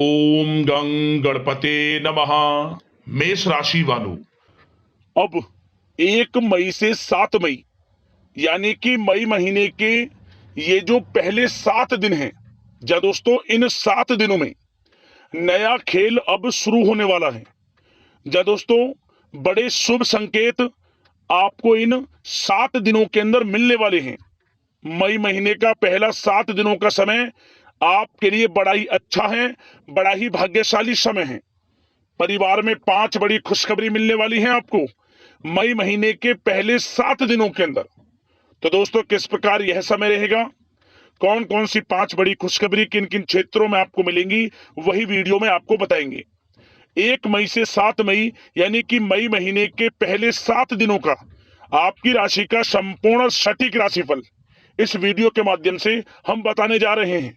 ओम गं गणपते नमः। मेष राशि वालों, अब 1 मई से 7 मई यानी कि मई महीने के ये जो पहले 7 दिन हैं, जा दोस्तों इन 7 दिनों में नया खेल अब शुरू होने वाला है। जा दोस्तों बड़े शुभ संकेत आपको इन 7 दिनों के अंदर मिलने वाले हैं। मई महीने का पहला 7 दिनों का समय आपके लिए बड़ा ही अच्छा है, बड़ा ही भाग्यशाली समय है। परिवार में 5 बड़ी खुशखबरी मिलने वाली है आपको मई महीने के पहले 7 दिनों के अंदर। तो दोस्तों किस प्रकार यह समय रहेगा, कौन कौन सी 5 बड़ी खुशखबरी किन किन क्षेत्रों में आपको मिलेंगी, वही वीडियो में आपको बताएंगे। 1 मई से 7 मई यानी कि मई महीने के पहले 7 दिनों का आपकी राशि का संपूर्ण सटीक राशिफल इस वीडियो के माध्यम से हम बताने जा रहे हैं।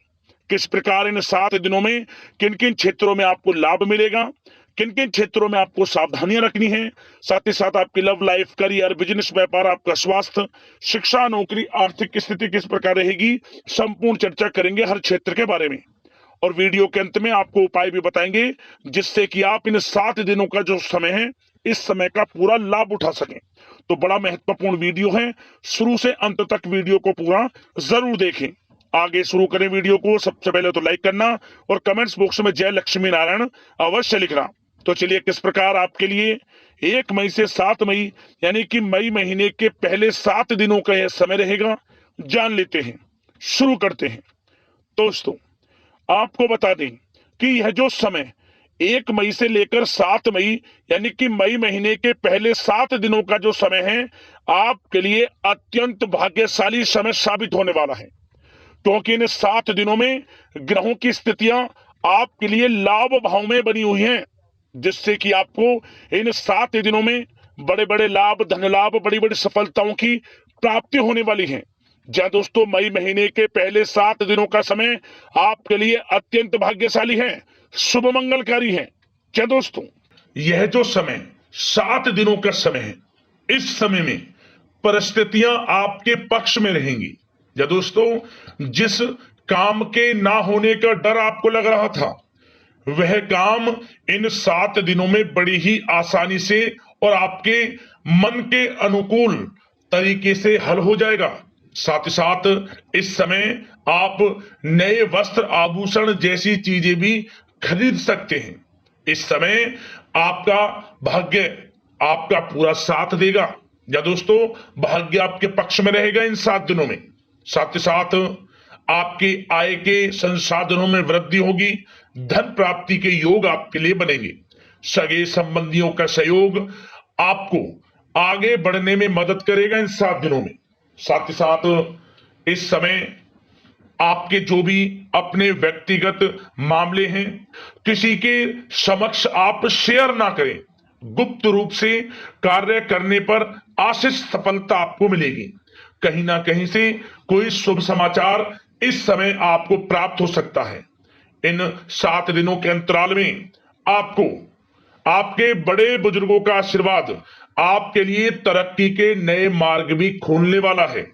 किस प्रकार इन 7 दिनों में किन किन क्षेत्रों में आपको लाभ मिलेगा, किन किन क्षेत्रों में आपको सावधानियां रखनी है, साथ ही साथ आपकी लव लाइफ, करियर, बिजनेस, व्यापार, आपका स्वास्थ्य, शिक्षा, नौकरी, आर्थिक स्थिति किस प्रकार रहेगी, संपूर्ण चर्चा करेंगे हर क्षेत्र के बारे में। और वीडियो के अंत में आपको उपाय भी बताएंगे जिससे कि आप इन 7 दिनों का जो समय है इस समय का पूरा लाभ उठा सकें। तो बड़ा महत्वपूर्ण वीडियो है, शुरू से अंत तक वीडियो को पूरा जरूर देखें। आगे शुरू करें वीडियो को। सबसे पहले तो लाइक करना और कमेंट्स बॉक्स में जय लक्ष्मी नारायण अवश्य लिखना। तो चलिए किस प्रकार आपके लिए 1 मई से 7 मई यानी कि मई महीने के पहले 7 दिनों का यह समय रहेगा, जान लेते हैं, शुरू करते हैं। दोस्तों आपको बता दें कि यह जो समय 1 मई से लेकर 7 मई यानी कि मई महीने के पहले 7 दिनों का जो समय है आपके लिए अत्यंत भाग्यशाली समय साबित होने वाला है, क्योंकि इन 7 दिनों में ग्रहों की स्थितियां आपके लिए लाभ भाव में बनी हुई हैं, जिससे कि आपको इन 7 दिनों में बड़े बड़े लाभ, धन लाभ, बड़ी बड़ी सफलताओं की प्राप्ति होने वाली है। जय दोस्तों मई महीने के पहले 7 दिनों का समय आपके लिए अत्यंत भाग्यशाली है, शुभ मंगलकारी है। जय दोस्तों यह जो समय 7 दिनों का समय है, इस समय में परिस्थितियां आपके पक्ष में रहेंगी। या दोस्तों जिस काम के ना होने का डर आपको लग रहा था वह काम इन 7 दिनों में बड़ी ही आसानी से और आपके मन के अनुकूल तरीके से हल हो जाएगा। साथ ही साथ इस समय आप नए वस्त्र, आभूषण जैसी चीजें भी खरीद सकते हैं। इस समय आपका भाग्य आपका पूरा साथ देगा। या दोस्तों भाग्य आपके पक्ष में रहेगा इन 7 दिनों में। साथ ही साथ आपके आय के संसाधनों में वृद्धि होगी, धन प्राप्ति के योग आपके लिए बनेंगे। सगे संबंधियों का सहयोग आपको आगे बढ़ने में मदद करेगा इन 7 दिनों में। साथ ही साथ इस समय आपके जो भी अपने व्यक्तिगत मामले हैं किसी के समक्ष आप शेयर ना करें। गुप्त रूप से कार्य करने पर आशीष सफलता आपको मिलेगी। कहीं ना कहीं से कोई शुभ समाचार इस समय आपको प्राप्त हो सकता है। इन 7 दिनों के अंतराल में आपको आपके बड़े बुजुर्गों का आशीर्वाद आपके लिए तरक्की के नए मार्ग भी खोलने वाला है।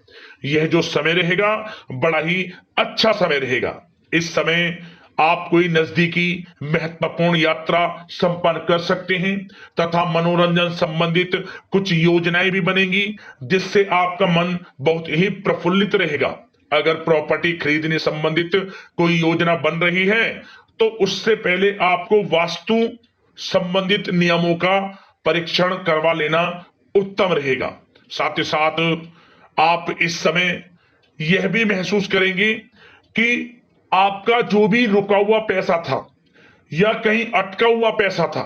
यह जो समय रहेगा बड़ा ही अच्छा समय रहेगा। इस समय आप कोई नजदीकी महत्वपूर्ण यात्रा संपन्न कर सकते हैं तथा मनोरंजन संबंधित कुछ योजनाएं भी बनेंगी जिससे आपका मन बहुत ही प्रफुल्लित रहेगा। अगर प्रॉपर्टी खरीदने संबंधित कोई योजना बन रही है तो उससे पहले आपको वास्तु संबंधित नियमों का परीक्षण करवा लेना उत्तम रहेगा। साथ ही साथ आप इस समय यह भी महसूस करेंगे कि आपका जो भी रुका हुआ पैसा था या कहीं अटका हुआ पैसा था,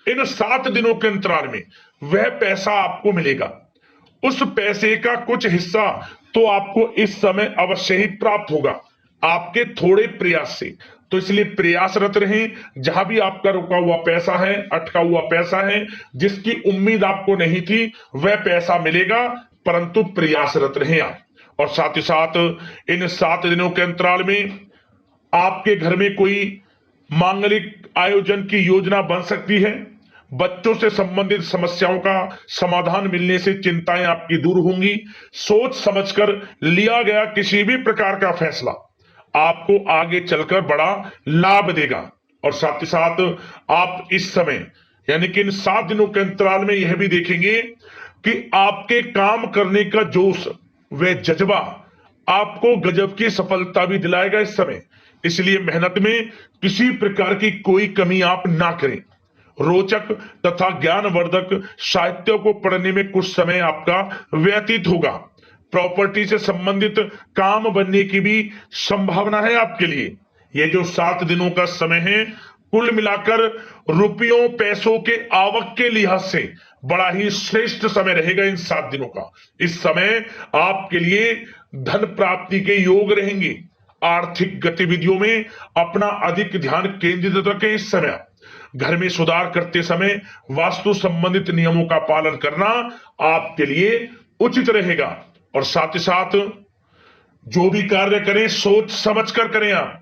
इन 7 दिनों के अंतराल में वह पैसा आपको मिलेगा। उस पैसे का कुछ हिस्सा तो आपको इस समय अवश्य ही प्राप्त होगा आपके थोड़े प्रयास से। तो इसलिए प्रयासरत रहें। जहां भी आपका रुका हुआ पैसा है, अटका हुआ पैसा है, जिसकी उम्मीद आपको नहीं थी, वह पैसा मिलेगा, परंतु प्रयासरत रहें आप। और साथ ही साथ इन 7 दिनों के अंतराल में आपके घर में कोई मांगलिक आयोजन की योजना बन सकती है। बच्चों से संबंधित समस्याओं का समाधान मिलने से चिंताएं आपकी दूर होंगी। सोच समझकर लिया गया किसी भी प्रकार का फैसला आपको आगे चलकर बड़ा लाभ देगा। और साथ ही साथ आप इस समय यानी कि इन 7 दिनों के अंतराल में यह भी देखेंगे कि आपके काम करने का जोश व जज्बा आपको गजब की सफलता भी दिलाएगा इस समय। इसलिए मेहनत में किसी प्रकार की कोई कमी आप ना करें। रोचक तथा ज्ञानवर्धक साहित्य को पढ़ने में कुछ समय आपका व्यतीत होगा। प्रॉपर्टी से संबंधित काम बनने की भी संभावना है आपके लिए। ये जो 7 दिनों का समय है, कुल मिलाकर रुपयों पैसों के आवक के लिहाज से बड़ा ही श्रेष्ठ समय रहेगा इन 7 दिनों का। इस समय आपके लिए धन प्राप्ति के योग रहेंगे। आर्थिक गतिविधियों में अपना अधिक ध्यान केंद्रित रखें। इस समय घर में सुधार करते समय वास्तु संबंधित नियमों का पालन करना आपके लिए उचित रहेगा। और साथ ही साथ जो भी कार्य करें सोच समझ कर करें। आप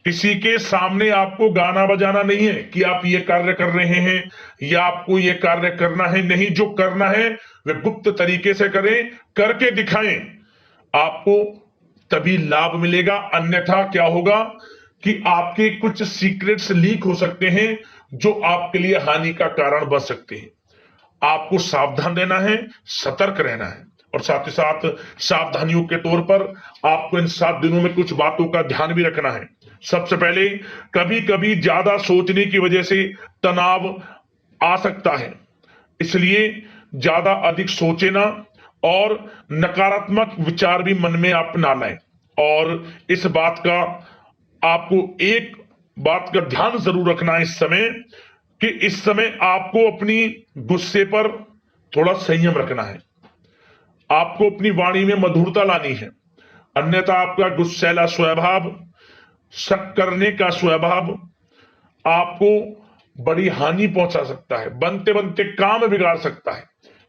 किसी के सामने आपको गाना बजाना नहीं है कि आप ये कार्य कर रहे हैं या आपको ये कार्य करना है। नहीं, जो करना है वह गुप्त तरीके से करें, करके दिखाएं। आपको तभी लाभ मिलेगा, अन्यथा क्या होगा कि आपके कुछ सीक्रेट्स लीक हो सकते हैं जो आपके लिए हानि का कारण बन सकते हैं। आपको सावधान रहना है, सतर्क रहना है। और साथ ही साथ सावधानियों के तौर पर आपको इन 7 दिनों में कुछ बातों का ध्यान भी रखना है। सबसे पहले, कभी कभी ज्यादा सोचने की वजह से तनाव आ सकता है, इसलिए ज्यादा अधिक सोचे ना और नकारात्मक विचार भी मन में आप ना लाएं। और इस बात का आपको एक बात का ध्यान जरूर रखना है इस समय कि इस समय आपको अपनी गुस्से पर थोड़ा संयम रखना है। आपको अपनी वाणी में मधुरता लानी है, अन्यथा आपका गुस्सैला स्वभाव, शक करने का स्वभाव आपको बड़ी हानि पहुंचा सकता है, बनते बनते काम बिगाड़ सकता है।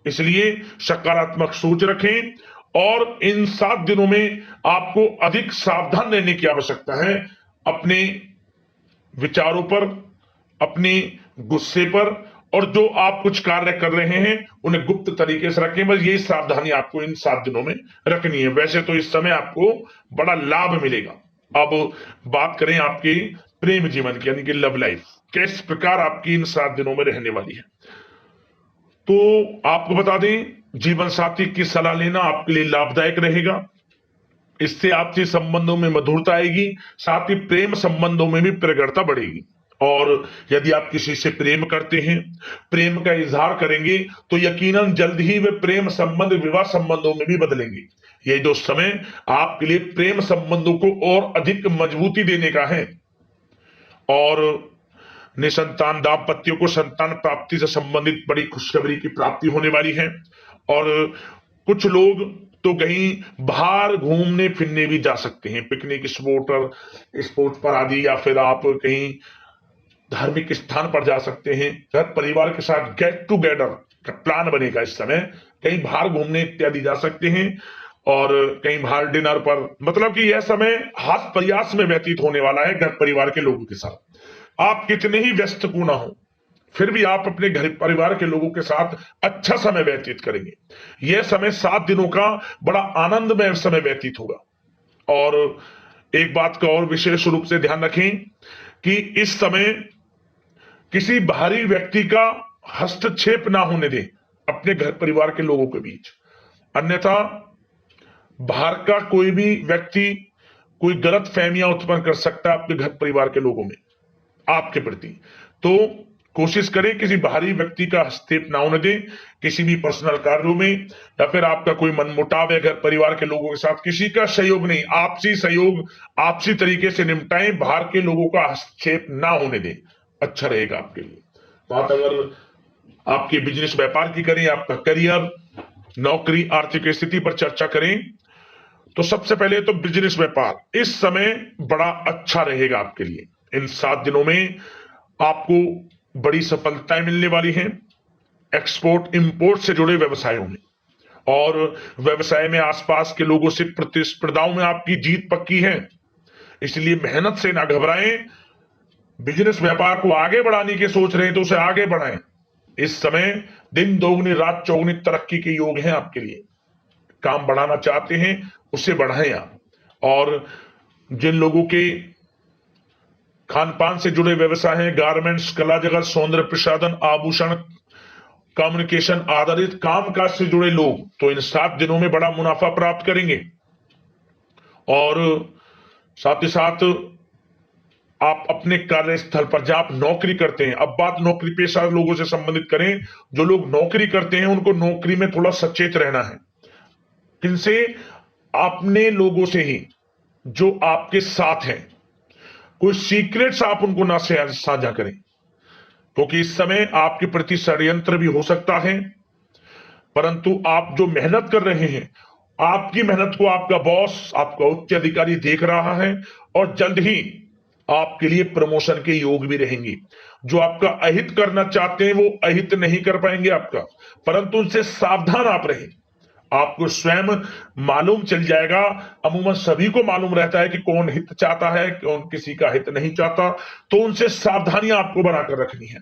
इसलिए सकारात्मक सोच रखें और इन 7 दिनों में आपको अधिक सावधान रहने की आवश्यकता है। अपने विचारों पर, अपने गुस्से पर, और जो आप कुछ कार्य कर रहे हैं उन्हें गुप्त तरीके से रखें। बस यही सावधानी आपको इन 7 दिनों में रखनी है। वैसे तो इस समय आपको बड़ा लाभ मिलेगा। अब बात करें आपके प्रेम जीवन की, यानी कि लव लाइफ किस प्रकार आपकी इन 7 दिनों में रहने वाली है। तो आपको बता दें, जीवन साथी की सलाह लेना आपके लिए लाभदायक रहेगा। इससे आपसी संबंधों में मधुरता आएगी, साथ ही प्रेम संबंधों में भी प्रगाढ़ता बढ़ेगी। और यदि आप किसी से प्रेम करते हैं, प्रेम का इजहार करेंगे, तो यकीनन जल्द ही वे प्रेम संबंध विवाह संबंधों में भी बदलेंगे। ये जो समय आपके लिए प्रेम संबंधों को और अधिक मजबूती देने का है। और निसंतान दाम्पत्यों को संतान प्राप्ति से संबंधित बड़ी खुशखबरी की प्राप्ति होने वाली है। और कुछ लोग तो कहीं बाहर घूमने फिरने भी जा सकते हैं, पिकनिक स्पॉट पर आदि, या फिर आप कहीं धार्मिक स्थान पर जा सकते हैं। घर परिवार के साथ गेट टुगेदर का प्लान बनेगा इस समय। कहीं बाहर घूमने इत्यादि जा सकते हैं और कहीं बाहर डिनर पर, मतलब कि यह समय हास प्रयास में व्यतीत होने वाला है घर परिवार के लोगों के साथ। आप कितने ही व्यस्त क्यों ना हो, फिर भी आप अपने घर परिवार के लोगों के साथ अच्छा समय व्यतीत करेंगे। यह समय 7 दिनों का बड़ा आनंदमय समय व्यतीत होगा। और एक बात का और विशेष रूप से ध्यान रखें कि इस समय किसी बाहरी व्यक्ति का हस्तक्षेप ना होने दें अपने घर परिवार के लोगों के बीच, अन्यथा बाहर का कोई भी व्यक्ति कोई गलत फहमियां उत्पन्न कर सकता है आपके घर परिवार के लोगों में आपके प्रति। तो कोशिश करें किसी बाहरी व्यक्ति का हस्तक्षेप ना होने दें किसी भी पर्सनल कार्यों में, या फिर आपका कोई मनमुटाव है घर परिवार के लोगों के साथ, किसी का सहयोग नहीं, आपसी सहयोग आपसी तरीके से निपटाएं, बाहर के लोगों का हस्तक्षेप ना होने दें, अच्छा रहेगा आपके लिए। बात अगर आपके बिजनेस व्यापार की करें, आपका करियर, नौकरी, आर्थिक स्थिति पर चर्चा करें, तो सबसे पहले तो बिजनेस व्यापार इस समय बड़ा अच्छा रहेगा आपके लिए। इन 7 दिनों में आपको बड़ी सफलताएं मिलने वाली हैं एक्सपोर्ट इंपोर्ट से जुड़े व्यवसायों में, और व्यवसाय में आसपास के लोगों से प्रतिस्पर्धाओं में आपकी जीत पक्की है। इसलिए मेहनत से ना घबराएं। बिजनेस व्यापार को आगे बढ़ाने की सोच रहे हैं तो उसे आगे बढ़ाएं। इस समय दिन दोगुनी रात चौगुनी तरक्की के योग हैं आपके लिए। काम बढ़ाना चाहते हैं उसे बढ़ाएं आप। और जिन लोगों के खान पान से जुड़े व्यवसाय हैं, गारमेंट्स, कला जगत, सौंदर्य प्रसाधन, आभूषण, कम्युनिकेशन आधारित कामकाज से जुड़े लोग तो इन 7 दिनों में बड़ा मुनाफा प्राप्त करेंगे। और साथ ही साथ आप अपने कार्यस्थल पर जहां आप नौकरी करते हैं, अब बात नौकरी पेशा लोगों से संबंधित करें, जो लोग नौकरी करते हैं उनको नौकरी में थोड़ा सचेत रहना है। किनसे? अपने लोगों से ही जो आपके साथ हैं। कोई सीक्रेट्स आप उनको ना साझा करें, क्योंकि इस समय आपके प्रति षड्यंत्र भी हो सकता है। परंतु आप जो मेहनत कर रहे हैं, आपकी मेहनत को आपका बॉस, आपका उच्च अधिकारी देख रहा है और जल्द ही आपके लिए प्रमोशन के योग भी रहेंगे। जो आपका अहित करना चाहते हैं वो अहित नहीं कर पाएंगे आपका, परंतु उनसे सावधान आप रहें। आपको स्वयं मालूम चल जाएगा, अमूमन सभी को मालूम रहता है कि कौन हित चाहता है, कौन किसी का हित नहीं चाहता, तो उनसे सावधानियां आपको बनाकर रखनी है।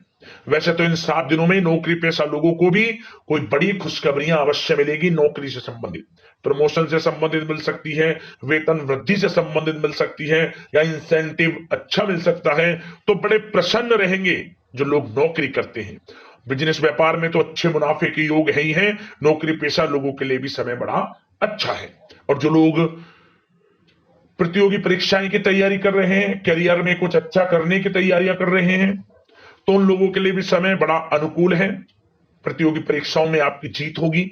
वैसे तो इन 7 दिनों में नौकरी पेशा लोगों को भी कोई बड़ी खुशखबरियां अवश्य मिलेगी। नौकरी से संबंधित, प्रमोशन से संबंधित मिल सकती है, वेतन वृद्धि से संबंधित मिल सकती है, या इंसेंटिव अच्छा मिल सकता है। तो बड़े प्रसन्न रहेंगे जो लोग नौकरी करते हैं। बिजनेस व्यापार में तो अच्छे मुनाफे के योग है ही हैं। नौकरी पेशा लोगों के लिए भी समय बड़ा अच्छा है। और जो लोग प्रतियोगी परीक्षाएं की तैयारी कर रहे हैं, करियर में कुछ अच्छा करने की तैयारियां कर रहे हैं, तो उन लोगों के लिए भी समय बड़ा अनुकूल है। प्रतियोगी परीक्षाओं में आपकी जीत होगी।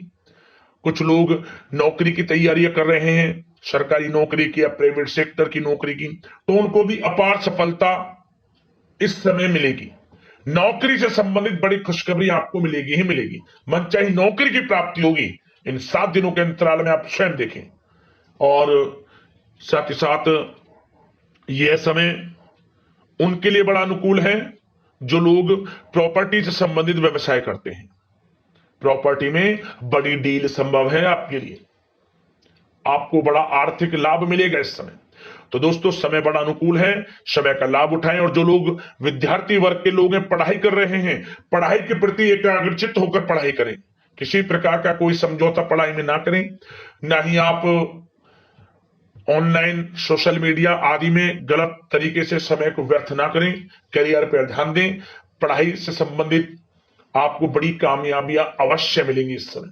कुछ लोग नौकरी की तैयारियां कर रहे हैं, सरकारी नौकरी की या प्राइवेट सेक्टर की नौकरी की, तो उनको भी अपार सफलता इस समय मिलेगी। नौकरी से संबंधित बड़ी खुशखबरी आपको मिलेगी ही मिलेगी। मनचाही नौकरी की प्राप्ति होगी इन 7 दिनों के अंतराल में, आप स्वयं देखें। और साथ ही साथ यह समय उनके लिए बड़ा अनुकूल है जो लोग प्रॉपर्टी से संबंधित व्यवसाय करते हैं। प्रॉपर्टी में बड़ी डील संभव है आपके लिए, आपको बड़ा आर्थिक लाभ मिलेगा इस समय। तो दोस्तों, समय बड़ा अनुकूल है, समय का लाभ उठाएं। और जो लोग विद्यार्थी वर्ग के लोग हैं, पढ़ाई कर रहे हैं, पढ़ाई के प्रति एकाग्रचित्त होकर पढ़ाई करें। किसी प्रकार का कोई समझौता पढ़ाई में ना करें, ना ही आप ऑनलाइन सोशल मीडिया आदि में गलत तरीके से समय को व्यर्थ ना करें। करियर पर ध्यान दें। पढ़ाई से संबंधित आपको बड़ी कामयाबियां अवश्य मिलेंगी इस समय।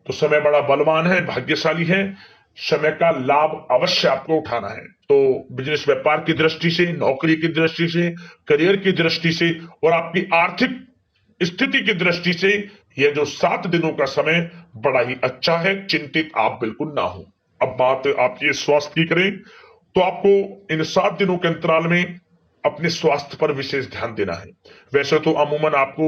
तो समय बड़ा बलवान है, भाग्यशाली है। समय का लाभ अवश्य आपको उठाना है। तो बिजनेस व्यापार की दृष्टि से, नौकरी की दृष्टि से, करियर की दृष्टि से और आपकी आर्थिक स्थिति की दृष्टि से यह जो 7 दिनों का समय बड़ा ही अच्छा है। चिंतित आप बिल्कुल ना हो। अब बात आपकी स्वास्थ्य की करें तो आपको इन 7 दिनों के अंतराल में अपने स्वास्थ्य पर विशेष ध्यान देना है। वैसे तो अमूमन आपको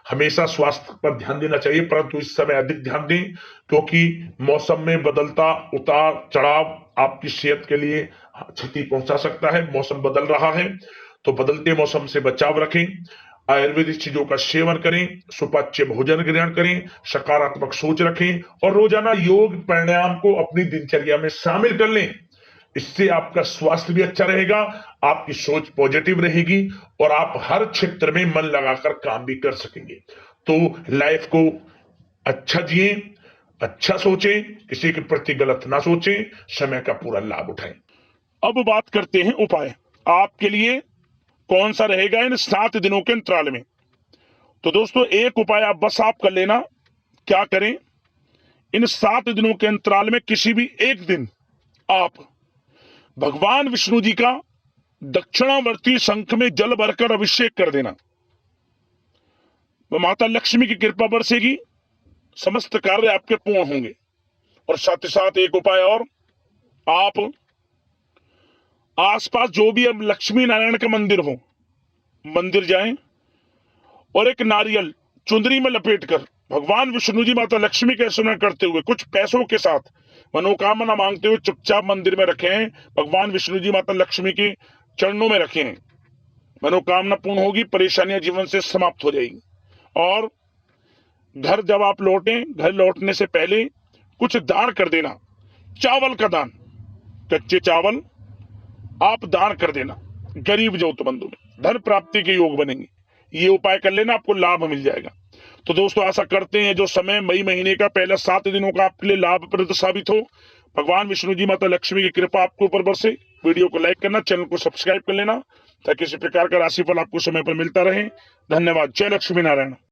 हमेशा स्वास्थ्य पर ध्यान देना चाहिए, परंतु इस समय अधिक ध्यान दें, क्योंकि मौसम में बदलता उतार चढ़ाव आपकी सेहत के लिए क्षति पहुंचा सकता है। मौसम बदल रहा है, तो बदलते मौसम से बचाव रखें। आयुर्वेदिक चीजों का सेवन करें, सुपाच्य भोजन ग्रहण करें, सकारात्मक सोच रखें और रोजाना योग प्राणायाम को अपनी दिनचर्या में शामिल कर लें। इससे आपका स्वास्थ्य भी अच्छा रहेगा, आपकी सोच पॉजिटिव रहेगी और आप हर क्षेत्र में मन लगाकर काम भी कर सकेंगे। तो लाइफ को अच्छा जिए, अच्छा सोचें, किसी के प्रति गलत ना सोचें, समय का पूरा लाभ उठाएं। अब बात करते हैं उपाय आपके लिए कौन सा रहेगा इन 7 दिनों के अंतराल में। तो दोस्तों, एक उपाय आप बस आप कर लेना। क्या करें? इन 7 दिनों के अंतराल में किसी भी एक दिन आप भगवान विष्णु जी का दक्षिणावर्ती शंख में जल भरकर अभिषेक कर देना। माता लक्ष्मी की कृपा बरसेगी, समस्त कार्य आपके पूर्ण होंगे। और साथ ही साथ एक उपाय और, आप आसपास जो भी अब लक्ष्मी नारायण का मंदिर हो, मंदिर जाएं और एक नारियल चुंदरी में लपेटकर भगवान विष्णु जी माता लक्ष्मी के स्मरण करते हुए कुछ पैसों के साथ मनोकामना मांगते हुए चुपचाप मंदिर में रखें। भगवान विष्णु जी माता लक्ष्मी के चरणों में रखें। मनोकामना पूर्ण होगी, परेशानियां जीवन से समाप्त हो जाएगी। और घर जब आप लौटें, घर लौटने से पहले कुछ दान कर देना। चावल का दान, कच्चे चावल आप दान कर देना गरीब जरूरतमंदों में, धन प्राप्ति के योग बनेंगे। ये उपाय कर लेना, आपको लाभ मिल जाएगा। तो दोस्तों, आशा करते हैं जो समय मई महीने का पहला 7 दिनों का आपके लिए लाभप्रद साबित हो। भगवान विष्णु जी माता लक्ष्मी की कृपा आपके ऊपर बरसे। वीडियो को लाइक करना, चैनल को सब्सक्राइब कर लेना। ताकि इसी प्रकार का राशिफल आपको समय पर मिलता रहे। धन्यवाद। जय लक्ष्मी नारायण।